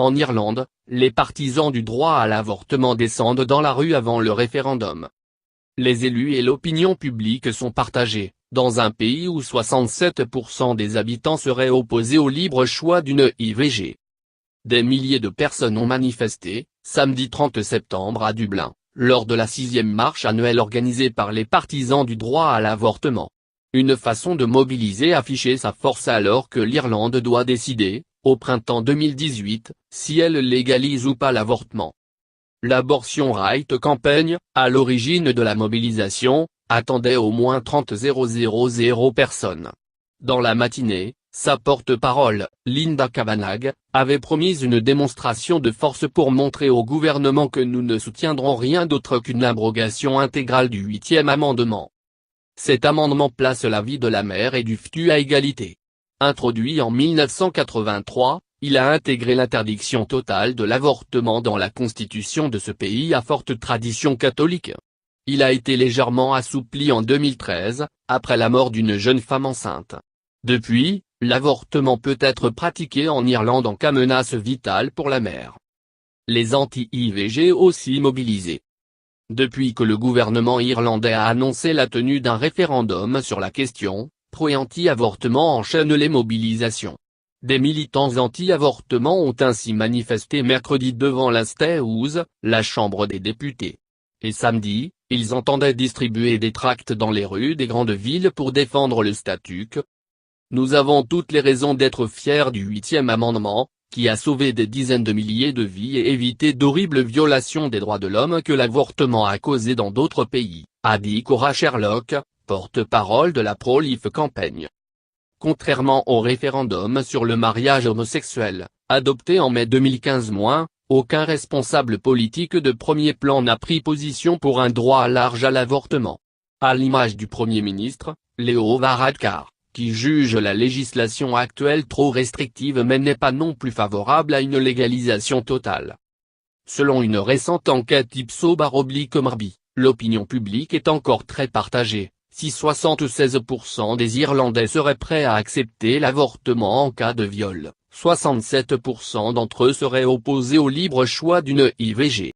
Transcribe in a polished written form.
En Irlande, les partisans du droit à l'avortement descendent dans la rue avant le référendum. Les élus et l'opinion publique sont partagés, dans un pays où 67% des habitants seraient opposés au libre choix d'une IVG. Des milliers de personnes ont manifesté, samedi 30 septembre à Dublin, lors de la 6e marche annuelle organisée par les partisans du droit à l'avortement. Une façon de mobiliser afficher sa force alors que l'Irlande doit décider, au printemps 2018, si elle légalise ou pas l'avortement. L'Abortion Right Campaign, à l'origine de la mobilisation, attendait au moins 30 000 personnes. Dans la matinée, sa porte-parole, Linda Kavanagh, avait promis une démonstration de force pour montrer au gouvernement que nous ne soutiendrons rien d'autre qu'une abrogation intégrale du 8e amendement. Cet amendement place la vie de la mère et du fœtus à égalité. Introduit en 1983, il a intégré l'interdiction totale de l'avortement dans la constitution de ce pays à forte tradition catholique. Il a été légèrement assoupli en 2013, après la mort d'une jeune femme enceinte. Depuis, l'avortement peut être pratiqué en Irlande en cas menace vitale pour la mère. Les anti-IVG aussi mobilisés. Depuis que le gouvernement irlandais a annoncé la tenue d'un référendum sur la question, pro- et anti-avortement enchaînent les mobilisations. Des militants anti-avortement ont ainsi manifesté mercredi devant la State House, la Chambre des députés. Et samedi, ils entendaient distribuer des tracts dans les rues des grandes villes pour défendre le statut quo. Nous avons toutes les raisons d'être fiers du 8e amendement, qui a sauvé des dizaines de milliers de vies et évité d'horribles violations des droits de l'homme que l'avortement a causé dans d'autres pays, a dit Cora Sherlock, porte-parole de la Pro-Life Campaign. Contrairement au référendum sur le mariage homosexuel, adopté en mai 2015, aucun responsable politique de premier plan n'a pris position pour un droit large à l'avortement. À l'image du Premier ministre, Leo Varadkar, qui juge la législation actuelle trop restrictive mais n'est pas non plus favorable à une légalisation totale. Selon une récente enquête Ipsos/Marby, l'opinion publique est encore très partagée. Si 76% des Irlandais seraient prêts à accepter l'avortement en cas de viol, 67% d'entre eux seraient opposés au libre choix d'une IVG.